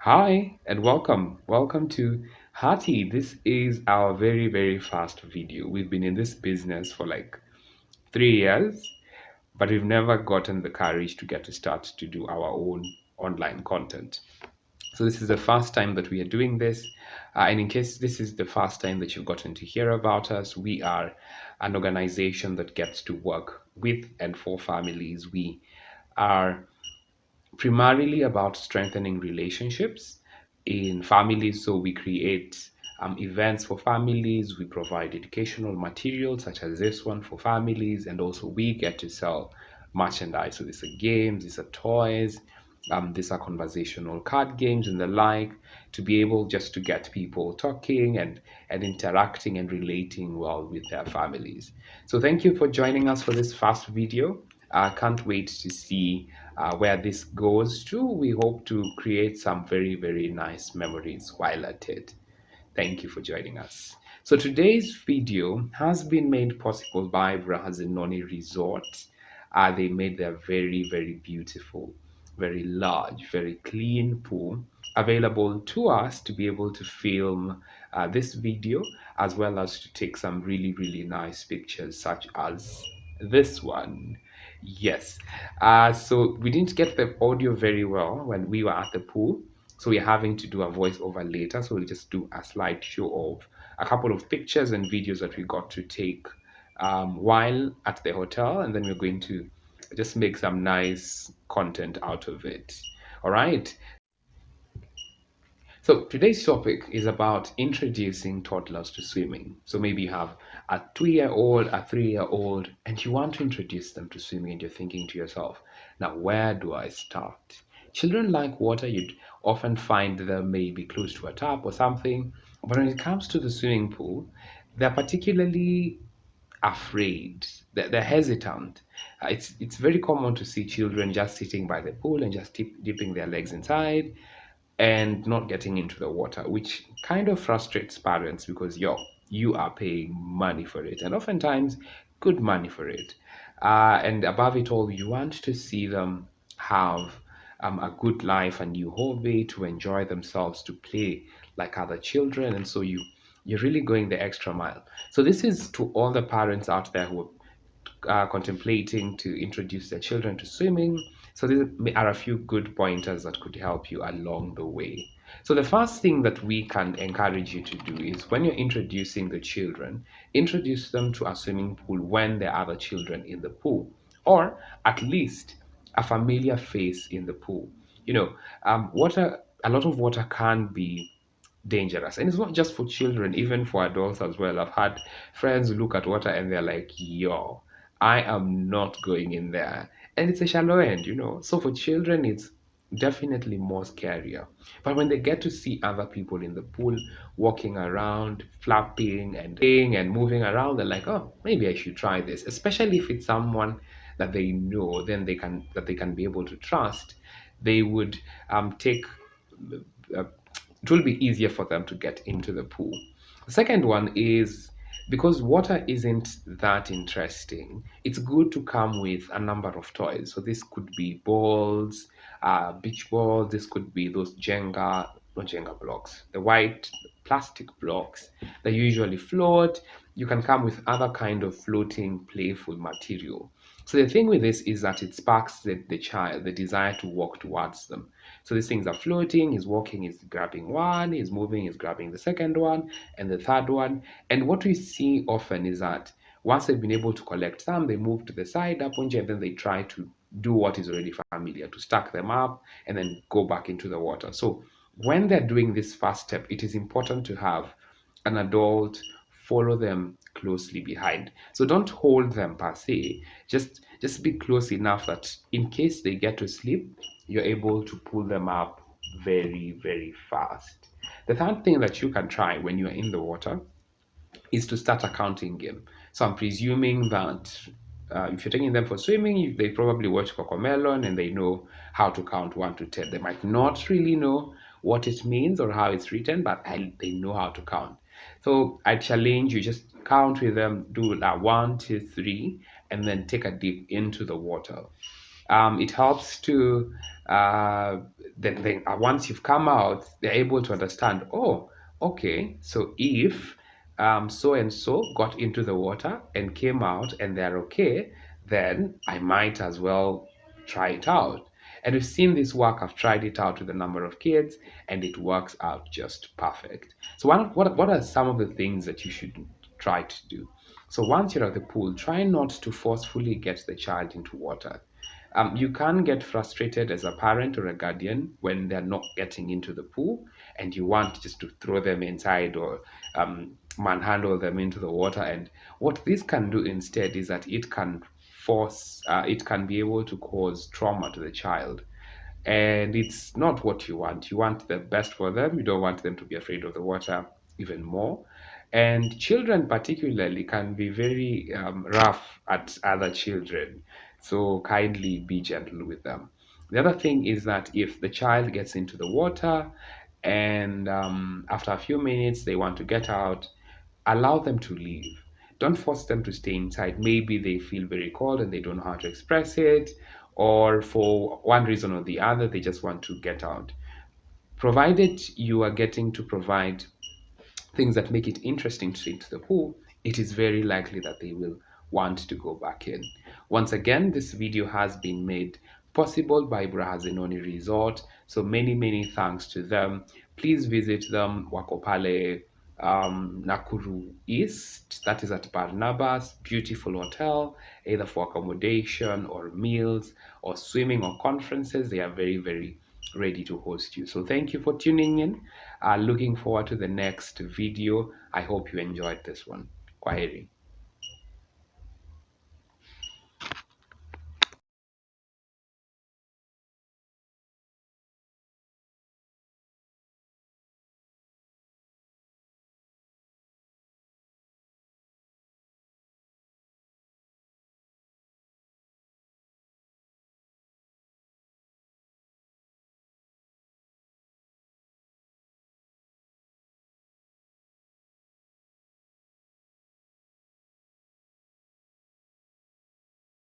Hi and welcome. Welcome to Hati. This is our very, very first video. We've been in this business for like 3 years, but we've never gotten the courage to get to start to do our own online content. So this is the first time that we are doing this. And in case this is the first time that you've gotten to hear about us, we are an organization that gets to work with and for families. We are primarily about strengthening relationships in families. So we create events for families, we provide educational materials such as this one for families, and also we get to sell merchandise. So these are games, these are toys, these are conversational card games and the like, to be able just to get people talking and interacting and relating well with their families. So thank you for joining us for this first video. I can't wait to see where this goes to. We hope to create some very, very nice memories while at it. Thank you for joining us. So today's video has been made possible by Brahazinoni Resort. They made their very, very beautiful, very large, very clean pool available to us to be able to film this video as well as to take some really, really nice pictures such as this one. Yes. So we didn't get the audio very well when we were at the pool. So we're having to do a voiceover later. So we'll just do a slideshow of a couple of pictures and videos that we got to take while at the hotel. And then we're going to just make some nice content out of it. All right. So today's topic is about introducing toddlers to swimming. So maybe you have a 2 year old, a 3 year old, and you want to introduce them to swimming, and you're thinking to yourself, now where do I start? Children like water, you'd often find them maybe close to a tap or something. But when it comes to the swimming pool, they're particularly afraid. They're hesitant. It's very common to see children just sitting by the pool and just dipping their legs inside and not getting into the water, which kind of frustrates parents because you are paying money for it, and oftentimes good money for it. And above it all, you want to see them have a good life, a new hobby, to enjoy themselves, to play like other children, and so you're really going the extra mile. So this is to all the parents out there who contemplating to introduce their children to swimming. So these are a few good pointers that could help you along the way. So the first thing that we can encourage you to do is when you're introducing the children, introduce them to a swimming pool when there are other children in the pool, or at least a familiar face in the pool. Water, a lot of water can be dangerous. And it's not just for children, even for adults as well. I've had friends who look at water and they're like, yo, I am not going in there. And it's a shallow end. So for children, it's definitely more scarier. But when they get to see other people in the pool walking around, flapping and playing and moving around, they're like, oh, maybe I should try this. Especially if it's someone that they know, then they can be able to trust. They would take uh, it will be easier for them to get into the pool. The second one is because water isn't that interesting, it's good to come with a number of toys. So this could be balls, beach balls, this could be those Jenga, not Jenga blocks, the white plastic blocks that usually float. You can come with other kind of floating playful material. So the thing with this is that it sparks the child the desire to walk towards them. So these things are floating, he's walking, he's grabbing one, he's moving, he's grabbing the second one, and the third one. And what we see often is that once they've been able to collect some, they move to the side up and then they try to do what is already familiar, to stack them up and then go back into the water. So when they're doing this first step, it is important to have an adult follow them closely behind. So don't hold them per se. Just be close enough that in case they get to sleep, you're able to pull them up very, very fast. The third thing that you can try when you're in the water is to start a counting game. So I'm presuming that if you're taking them for swimming, they probably watch Cocomelon and they know how to count 1 to 10. They might not really know what it means or how it's written, but they know how to count. So I challenge you, just count with them, do that 1, 2, 3, and then take a dip into the water. It helps to then once you've come out, they're able to understand. Oh, okay. So if so and so got into the water and came out and they're okay, then I might as well try it out. And we've seen this work. I've tried it out with a number of kids, and it works out just perfect. So, what are some of the things that you should try to do? So, once you're at the pool, try not to forcefully get the child into water. You can get frustrated as a parent or a guardian when they're not getting into the pool and you want just to throw them inside or manhandle them into the water. And what this can do instead is that it can be able to cause trauma to the child. And it's not what you want. You want the best for them. You don't want them to be afraid of the water even more. And children, particularly, can be very rough at other children. So kindly be gentle with them. The other thing is that if the child gets into the water and after a few minutes they want to get out, allow them to leave. Don't force them to stay inside. Maybe they feel very cold and they don't know how to express it, or for one reason or the other, they just want to get out. Provided you are getting to provide things that make it interesting to swim to the pool, it is very likely that they will want to go back in. Once again, this video has been made possible by Brahazenoni Resort, so many thanks to them. Please visit them, Wakopale, Nakuru East, that is at Barnabas, beautiful hotel, either for accommodation or meals or swimming or conferences. They are very ready to host you. So thank you for tuning in. Looking forward to the next video. I hope you enjoyed this one. Kwaheri.